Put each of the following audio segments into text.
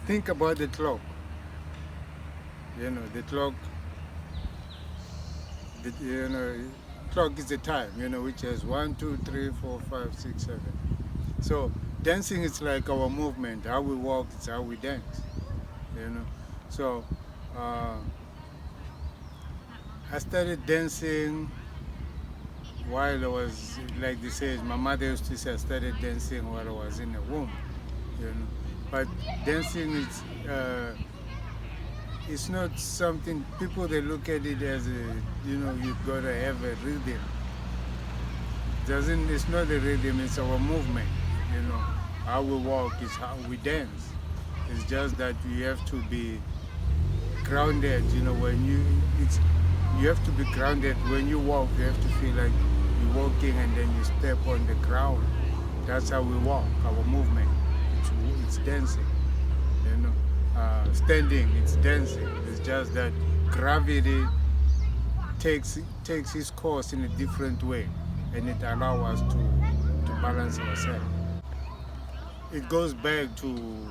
think about the clock. You know, the clock, clock is the time, which has 1, 2, 3, 4, 5, 6, 7. So dancing is like our movement. How we walk is how we dance, So uh, I started dancing while I was, like they say, my mother used to say I started dancing while I was in the womb, But dancing is, it's not something, people they look at it as you gotta have a rhythm. It's not a rhythm, it's our movement, How we walk is how we dance. It's just that you have to be grounded, you have to be grounded when you walk. You have to feel like you're walking and then you step on the ground. That's how we walk, our movement. It's dancing, Standing, it's dancing. It's just that gravity takes its course in a different way, and it allows us to balance ourselves. It goes back to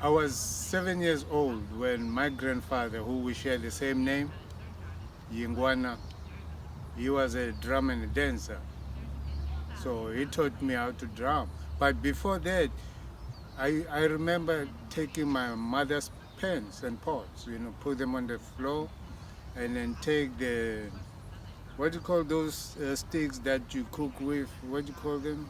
I was 7 years old when my grandfather, who we share the same name, Yingwana, he was a drum and a dancer. So he taught me how to drum. But before that, I remember taking my mother's pans and pots, put them on the floor and then take the, what do you call those sticks that you cook with? What do you call them?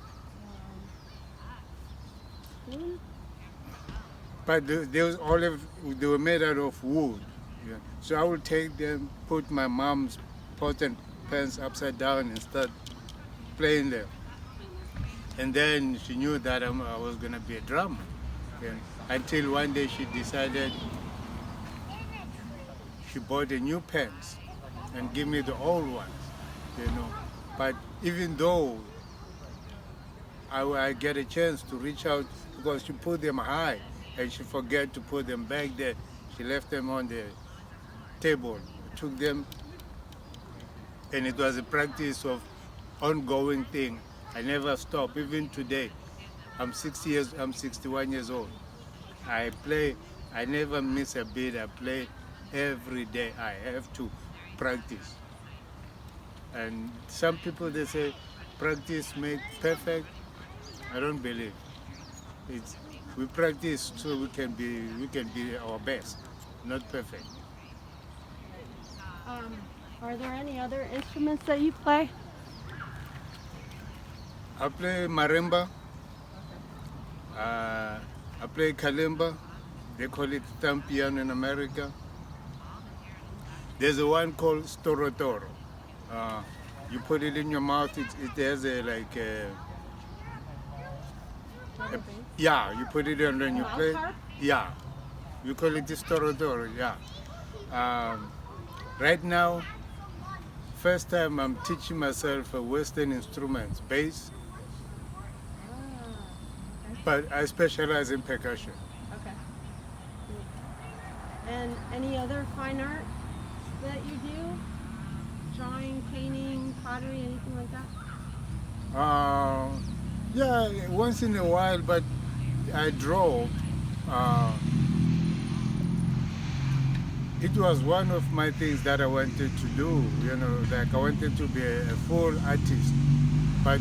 But they were made out of wood. Yeah. So I would take them, put my mom's pot and pans upside down and start playing them. And then she knew that I was going to be a drummer. Yeah. Until one day she decided, she bought a new pans and gave me the old ones, But even though I get a chance to reach out, because she put them high and she forgot to put them back there. She left them on the table, took them, and it was a practice of ongoing thing. I never stop. Even today, I'm 61 years old. I play, I never miss a beat. I play every day. I have to practice. And some people, they say, practice makes perfect. I don't believe. We practice so we can be our best, not perfect. Are there any other instruments that you play? I play marimba. I play kalimba. They call it thumb piano in America. There's a one called storotoro. You put it in your mouth. It has yeah, you put it on and you play. Harp? Yeah, you call it the storotoro. Yeah. Right now, first time I'm teaching myself a Western instruments, bass. But I specialize in percussion. Okay. And any other fine art that you do? Drawing, painting, pottery, anything like that? Yeah, once in a while, but I draw. It was one of my things that I wanted to do, like I wanted to be a full artist. But,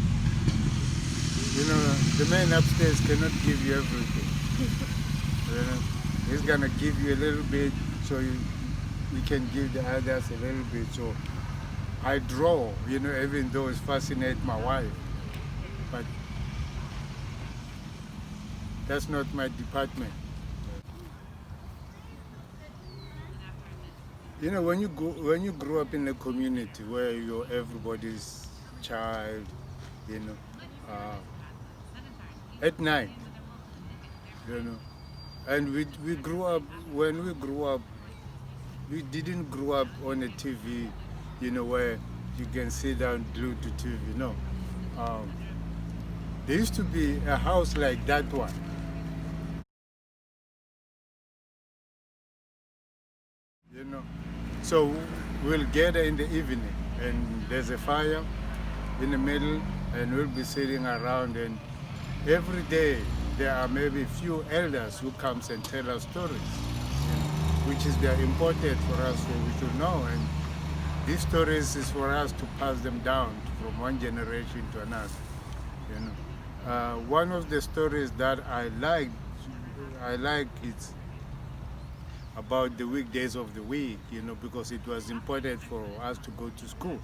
the man upstairs cannot give you everything. He's going to give you a little bit so you can give the others a little bit. So I draw, even though it fascinates my wife. But that's not my department. When you grow up in a community where you're everybody's child, at night, and we grew up, when we grew up, we didn't grow up on a TV, where you can sit down glued to TV, no. There used to be a house like that one. So we'll gather in the evening and there's a fire in the middle and we'll be sitting around and every day there are maybe few elders who comes and tell us stories, which is very important for us, so we should know. And these stories is for us to pass them down from one generation to another. One of the stories that I like it's about the weekdays of the week, because it was important for us to go to school,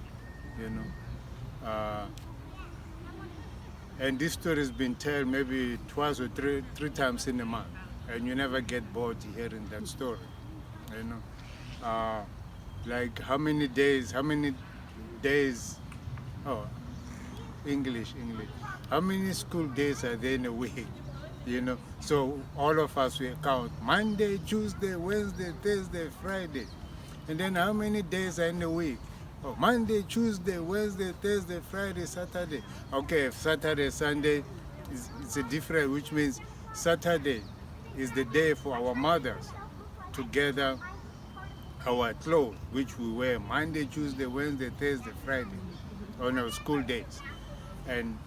and this story has been told maybe twice or three times in a month, and you never get bored hearing that story, like how many days, oh, English. How many school days are there in a week? So all of us will count Monday, Tuesday, Wednesday, Thursday, Friday. And then how many days are in a week? Oh, Monday, Tuesday, Wednesday, Thursday, Friday, Saturday. Okay, if Saturday, Sunday, it's a different, which means Saturday is the day for our mothers to gather our clothes, which we wear Monday, Tuesday, Wednesday, Thursday, Friday, on our school days. And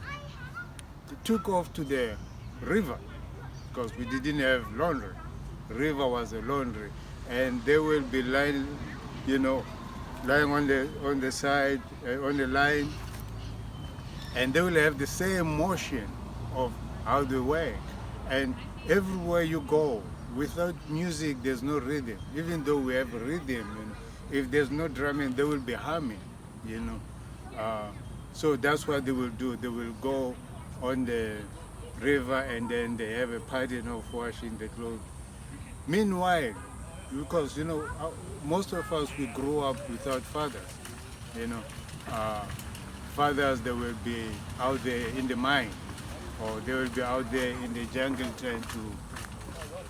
they took off to the river because we didn't have laundry. River was a laundry, and they will be lying, lying on the side, on the line, and they will have the same motion of how they work. And everywhere you go, without music, there's no rhythm. Even though we have a rhythm, if there's no drumming, they will be humming, So that's what they will do. They will go on the river, and then they have a party of washing the clothes. Meanwhile, because most of us, we grew up without fathers. Fathers, they will be out there in the mine, or they will be out there in the jungle trying to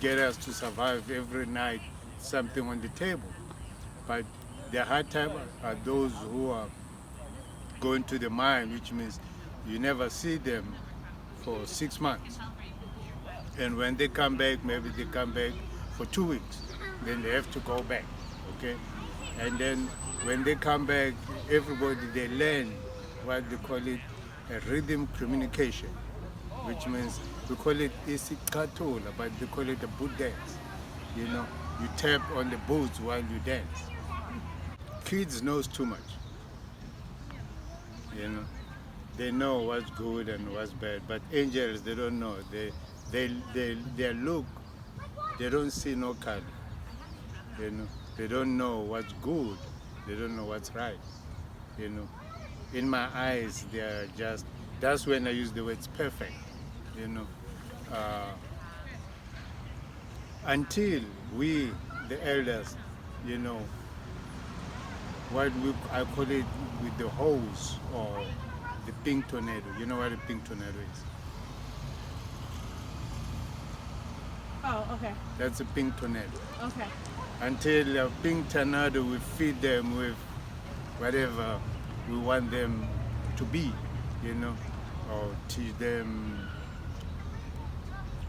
get us to survive every night, something on the table. But the hard time are those who are going to the mine, which means you never see them for 6 months. And when they come back, maybe they come back for 2 weeks. Then they have to go back, okay? And then when they come back, everybody, they learn what they call it a rhythm communication, which means we call it isikatola, but they call it a boot dance. You tap on the boots while you dance. Kids knows too much. They know what's good and what's bad, but angels, they don't know. They look, they don't see no color. They don't know what's good. They don't know what's right. In my eyes, they are just. That's when I use the words perfect. Until we, the elders, what I call it with the hose or the pink tornado. You know what a pink tornado is? Oh, okay. That's a pink tornado. Okay. Until a pink tornado, we feed them with whatever we want them to be, or teach them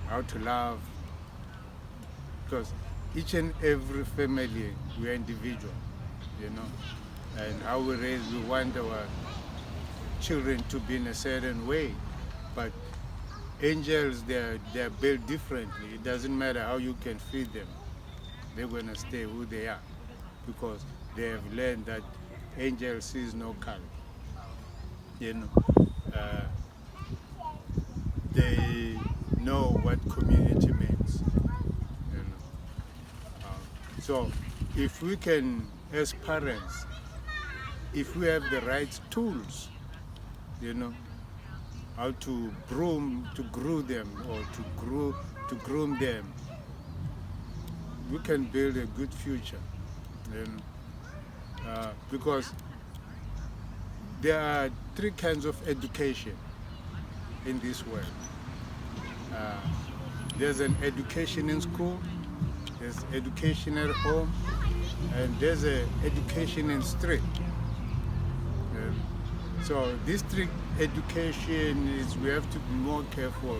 how to love. Because each and every family, we are individual, and how we raise, we want our children to be in a certain way. But angels, they're built differently. It doesn't matter how you can feed them. They're going to stay who they are because they have learned that angel sees no color. They know what community means. So if we can, as parents, if we have the right tools, how to groom them or to groom them, we can build a good future. Because there are 3 kinds of education in this world. There's an education in school, there's education at home, and there's an education in street. So this street education is, we have to be more careful.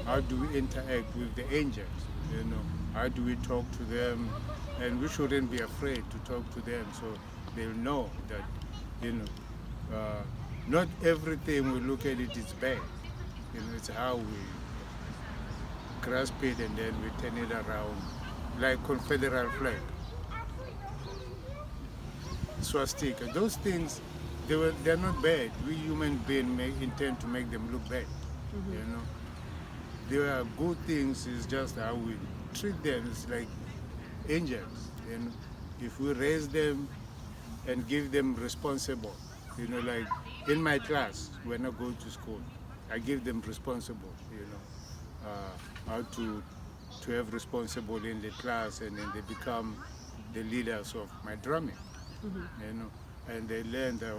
How do we interact with the angels? How do we talk to them? And we shouldn't be afraid to talk to them, so they'll know that, not everything we look at it is bad. It's how we grasp it and then we turn it around, like Confederate flag, swastika. Those things, they're not bad. We human beings intend to make them look bad. They are good things. It's just how we treat them. It's like angels. If we raise them and give them responsible, like in my class when I go to school, I give them responsible, how to have responsible in the class, and then they become the leaders of my drumming, and they learn that,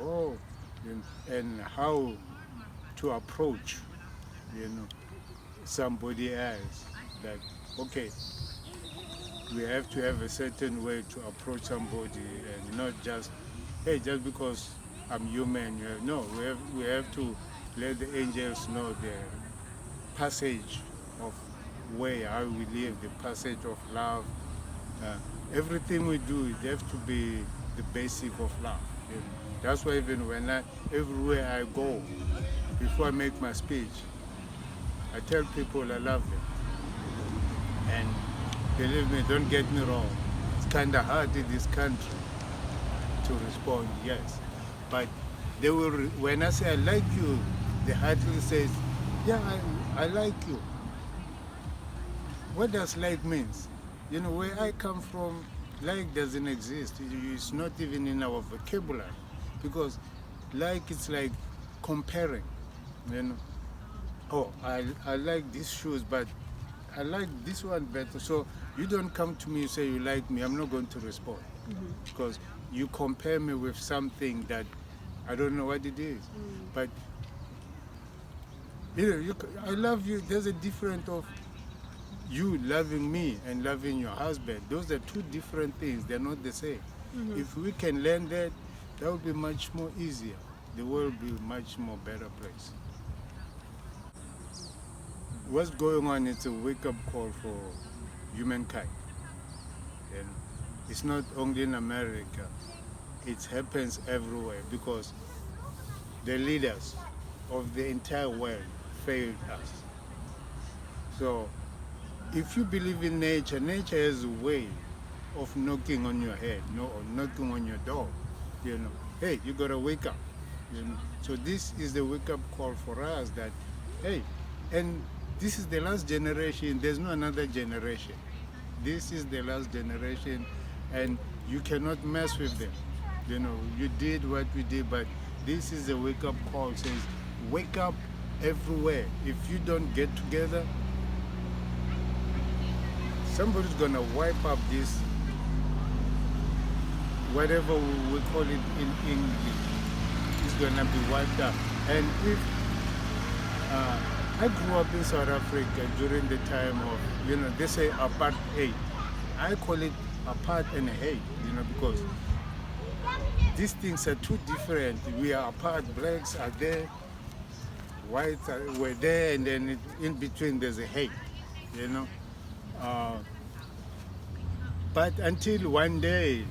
and how to approach, somebody else, that, okay, we have to have a certain way to approach somebody, and not just, hey, just because I'm human. No, we have to let the angels know the passage of way, how we live, the passage of love. Everything we do, it has to be the basic of love. That's why even everywhere I go, before I make my speech, I tell people I love them. And believe me, don't get me wrong, it's kind of hard in this country to respond, yes. But they will, when I say I like you, the heartily says, yeah, I like you. What does like means? Where I come from, like doesn't exist. It's not even in our vocabulary. Because like, it's like comparing. Oh, I like these shoes, but I like this one better. So you don't come to me and say you like me, I'm not going to respond. Because you compare me with something that I don't know what it is. But I love you. There's a difference of you loving me and loving your husband. Those are two different things. They're not the same. If we can learn that, that would be much more easier. The world will be a much more better place. What's going on is a wake-up call for humankind. And it's not only in America. It happens everywhere because the leaders of the entire world failed us. So if you believe in nature, nature has a way of knocking on your head, or knocking on your door. Hey, you gotta wake up. So this is the wake-up call for us that, hey, and this is the last generation. There's no another generation. This is the last generation, and you cannot mess with them. You did what we did, but this is a wake-up call. It says, wake up everywhere. If you don't get together, somebody's gonna wipe up this, whatever we call it in English, is gonna be wiped up. And if I grew up in South Africa during the time of, they say apartheid. I call it apart and hate, because these things are too different. We are apart, blacks are there, whites were there, and then in between there's a hate, But until one day,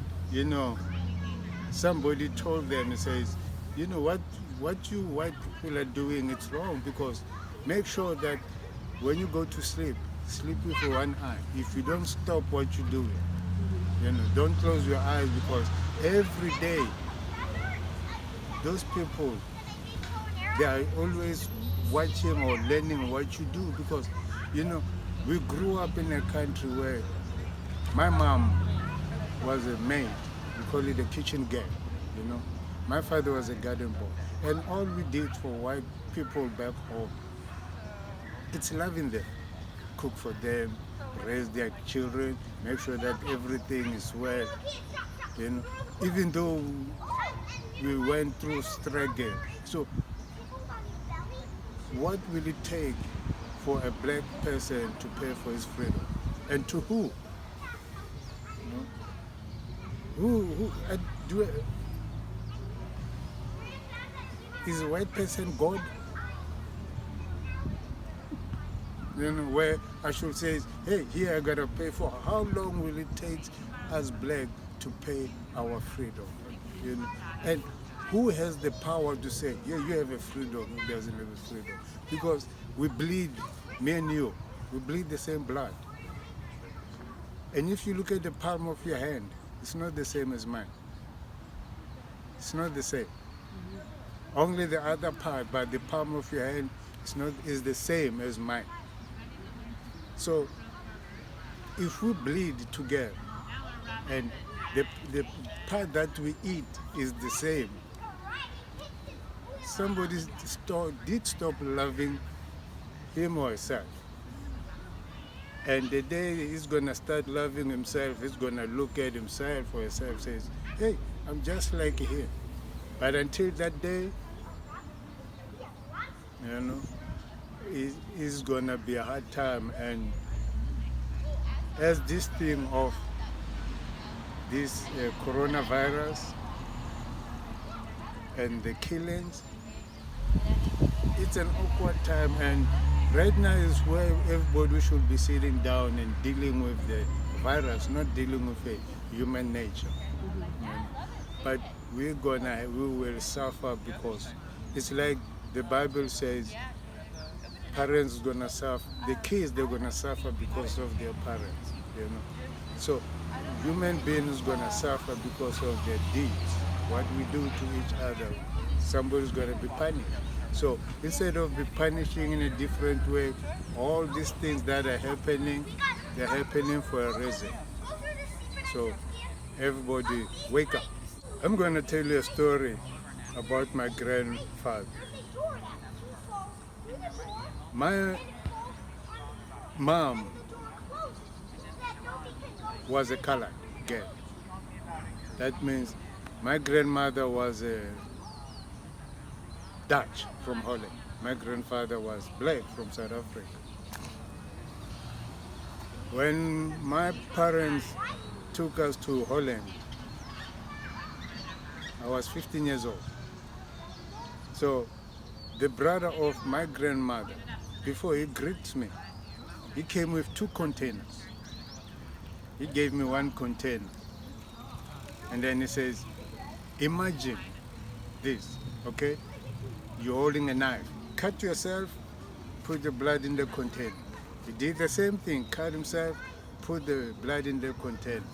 somebody told them, and says, what you white people are doing, it's wrong, because make sure that when you go to sleep with one eye. If you don't stop what you're doing, don't close your eyes, because every day, those people, they are always watching or learning what you do, because, we grew up in a country where my mom was a maid. We call it a kitchen girl, My father was a garden boy. And all we did for white people back home, it's loving them. Cook for them, raise their children, make sure that everything is well. Even though we went through struggle. So what will it take for a black person to pay for his freedom? And to who? Is a white person God? Where I should say, hey, here I gotta pay for. How long will it take us black to pay our freedom? And who has the power to say, yeah, you have a freedom, who doesn't have a freedom? Because we bleed, me and you, we bleed the same blood. And if you look at the palm of your hand, it's not the same as mine. It's not the same. Only the other part, but the palm of your hand is the same as mine. So if we bleed together and the part that we eat is the same, somebody did stop loving him or herself. And the day he's going to start loving himself, he's going to look at himself or herself, says, hey, I'm just like him. But until that day, you know, it's going to be a hard time. And as this thing of this coronavirus and the killings, it's an awkward time. And right now is where everybody should be sitting down and dealing with the virus, not dealing with the human nature. But we will suffer because it's like the Bible says, parents gonna suffer, the kids they're gonna suffer because of their parents, you know. So human beings gonna suffer because of their deeds, what we do to each other. Somebody's gonna be punished. So instead of be punishing in a different way, all these things that are happening, they're happening for a reason. So everybody wake up. I'm going to tell you a story about my grandfather. My mom was a colored girl. That means my grandmother was a Dutch from Holland. My grandfather was black from South Africa. When my parents took us to Holland, I was 15 years old. So the brother of my grandmother, before he greets me, he came with 2 containers. He gave me 1 container. And then he says, imagine this, okay? You're holding a knife. Cut yourself, put the blood in the container. He did the same thing, cut himself, put the blood in the container.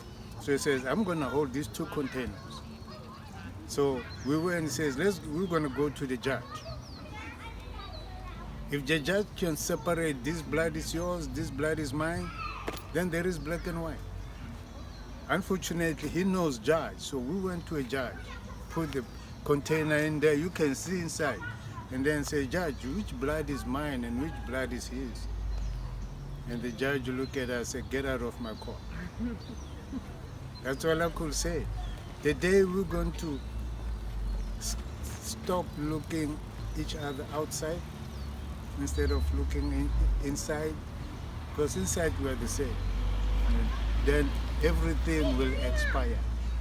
So he says, I'm going to hold these 2 containers. So we went and he says, we're going to go to the judge. If the judge can separate this blood is yours, this blood is mine, then there is black and white. Unfortunately, he knows judge, so we went to a judge, put the container in there, you can see inside, and then say, judge, which blood is mine and which blood is his? And the judge looked at us and said, get out of my court. That's all I could say. The day we're going to stop looking each other outside instead of looking inside, because inside we're the same, and then everything will expire.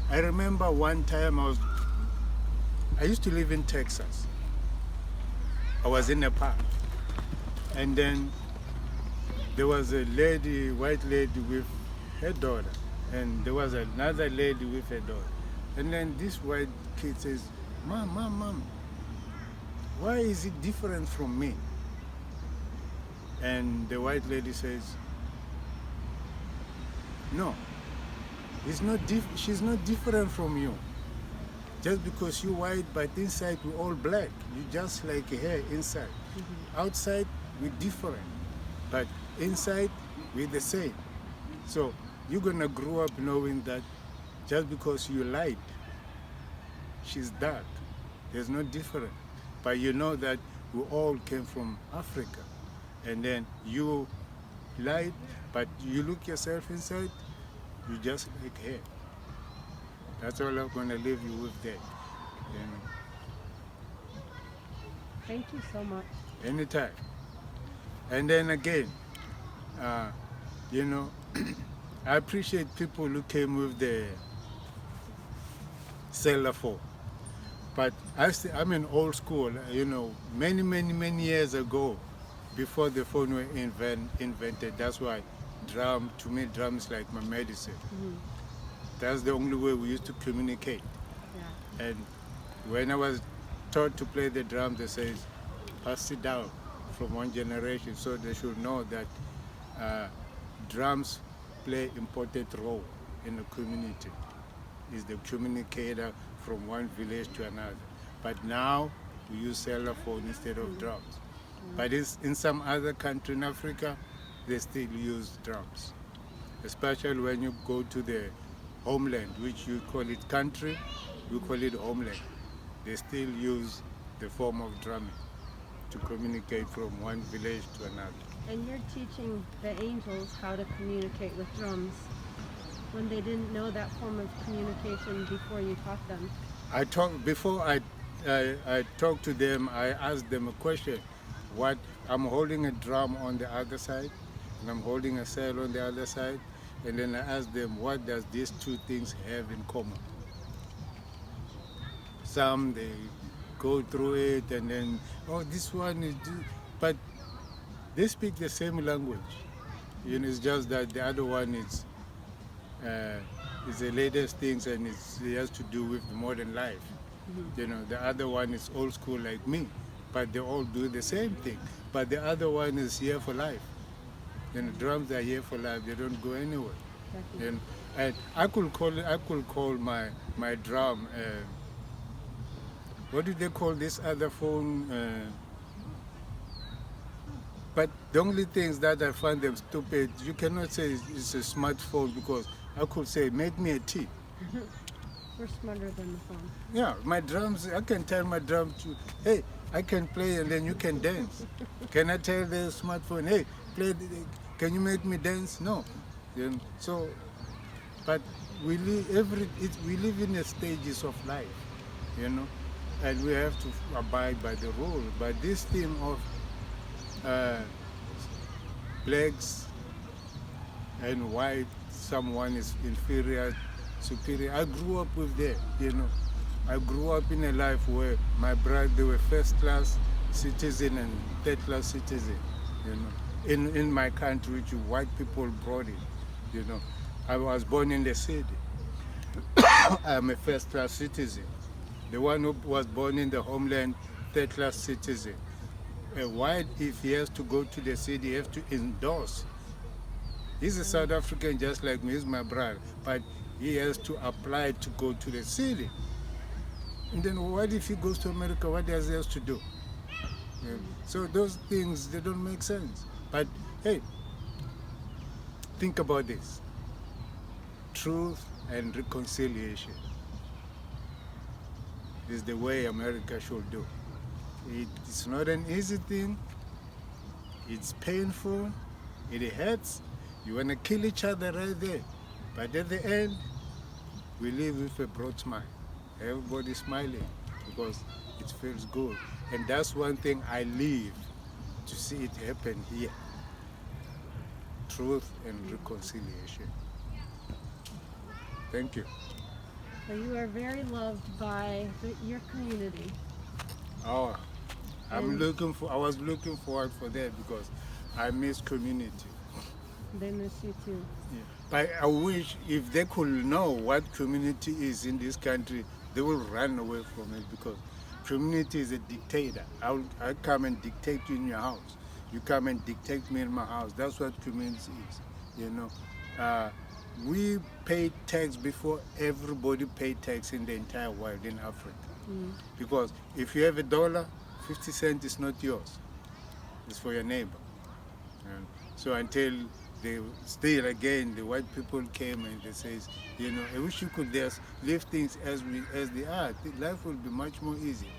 I remember one time I used to live in Texas. I was in a park, and then there was a lady, white lady with her daughter, and there was another lady with her daughter. And then this white kid says, Mom, why is it different from me? And the white lady says, no, she's not different from you. Just because you're white, but inside we're all black. You're just like her inside. Outside, we're different, but inside, we're the same. So you're going to grow up knowing that just because you light, she's dark. There's no difference. But you know that we all came from Africa. And then you light, but you look yourself inside, you just like her. That's all I'm going to leave you with that. You know. Thank you so much. Anytime. And then again, you know, I appreciate people who came with the cellular phone. But I'm in old school, you know, many years ago, before the phone were invented. That's why to me, drum is like my medicine. That's the only way we used to communicate. Yeah. And when I was taught to play the drum, they says, pass it down from one generation, so they should know that drums play important role in the community. Is the communicator from one village to another. But now we use cellophone instead of drums. But in some other country in Africa, they still use drums. Especially when you go to the homeland, which you call it country, we call it homeland. They still use the form of drumming to communicate from one village to another. And you're teaching the angels how to communicate with drums when they didn't know that form of communication before you taught them. Before I talk to them, I ask them a question. I'm holding a drum on the other side, and I'm holding a cell on the other side, and then I ask them, what does these two things have in common? Some, they go through it, and then, oh, this one is, but they speak the same language. It's just that the other one is the latest things, and it has to do with modern life. The other one is old school like me, but they all do the same thing. But the other one is here for life. Drums are here for life. They don't go anywhere. And I could call my drum. What do they call this other phone? But the only things that I find them stupid, you cannot say it's a smartphone, because I could say, make me a tea. We're smarter than the phone. Yeah, my drums, I can tell my drum to, hey, I can play and then you can dance. Can I tell the smartphone, hey, can you make me dance? No. So, but we live in the stages of life, and we have to abide by the rule. But this theme of blacks and white, someone is inferior, superior. I grew up with that, I grew up in a life where my brother, they were first-class citizen and third-class citizen, in my country, which white people brought it, I was born in the city. I'm a first-class citizen. The one who was born in the homeland, third-class citizen. A white, if he has to go to the city, he has to endorse. He's a South African just like me, he's my brother, but he has to apply to go to the city. And then what if he goes to America, what does he have to do? So those things, they don't make sense. But hey, think about this. Truth and reconciliation is the way America should do. It's not an easy thing. It's painful. It hurts. You want to kill each other right there. But at the end, we live with a broad smile. Everybody's smiling because it feels good. And that's one thing I live to see it happen here. Truth and reconciliation. Thank you. So you are very loved by your community. Oh, I was looking forward for that because I miss community. They miss you too. Yeah. But I wish if they could know what community is in this country, they will run away from it, because community is a dictator. I come and dictate you in your house. You come and dictate me in my house. That's what community is. We pay tax before everybody paid tax in the entire world in Africa. Because if you have $1, 50 cents is not yours. It's for your neighbor. And so until the white people came and they says, I wish you could just leave things as they are. Life will be much more easy.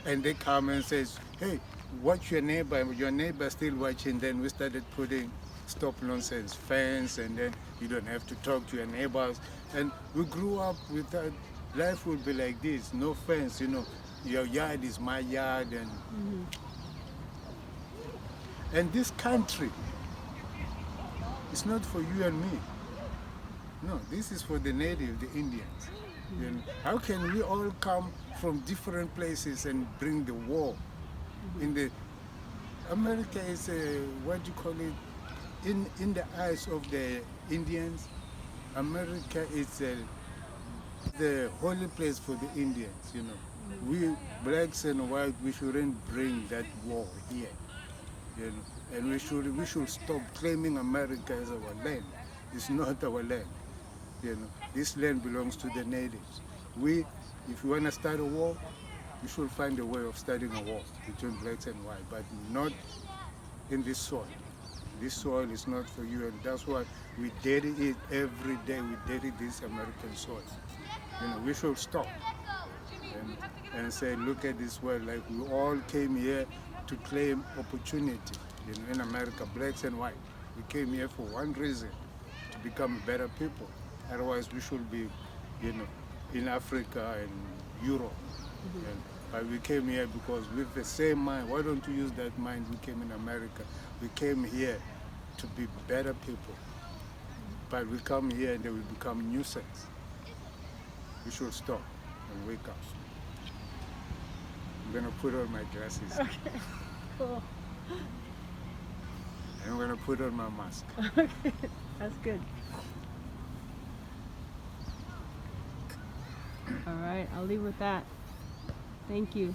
And they come and says, hey, watch your neighbor still watching. Then we started putting stop nonsense fence, and then you don't have to talk to your neighbors. And we grew up with that. Life will be like this, no fence, your yard is my yard. And this country, it's not for you and me. No, this is for the native, the Indians. How can we all come from different places and bring the war? America is what do you call it? In the eyes of the Indians, America is the holy place for the Indians. We blacks and white, we shouldn't bring that war here. you know. And we should stop claiming America as our land. It's not our land. You know, this land belongs to the natives. If you want to start a war, you should find a way of starting a war between blacks and white, but not in this soil. This soil is not for you, and that's why we dirty it every day. We dirty this American soil. You know, we should stop and say, look at this world, like we all came here to claim opportunity, you know, in America, blacks and white. We came here for one reason, to become better people. Otherwise, we should be, you know, in Africa and Europe. And, but we came here because with the same mind. Why don't you use that mind? We came in America. We came here to be better people. But we come here and then we become nuisance. We should stop and wake up. I'm gonna put on my glasses. Okay, cool. And I'm gonna put on my mask. Okay, that's good. All right, I'll leave with that. Thank you.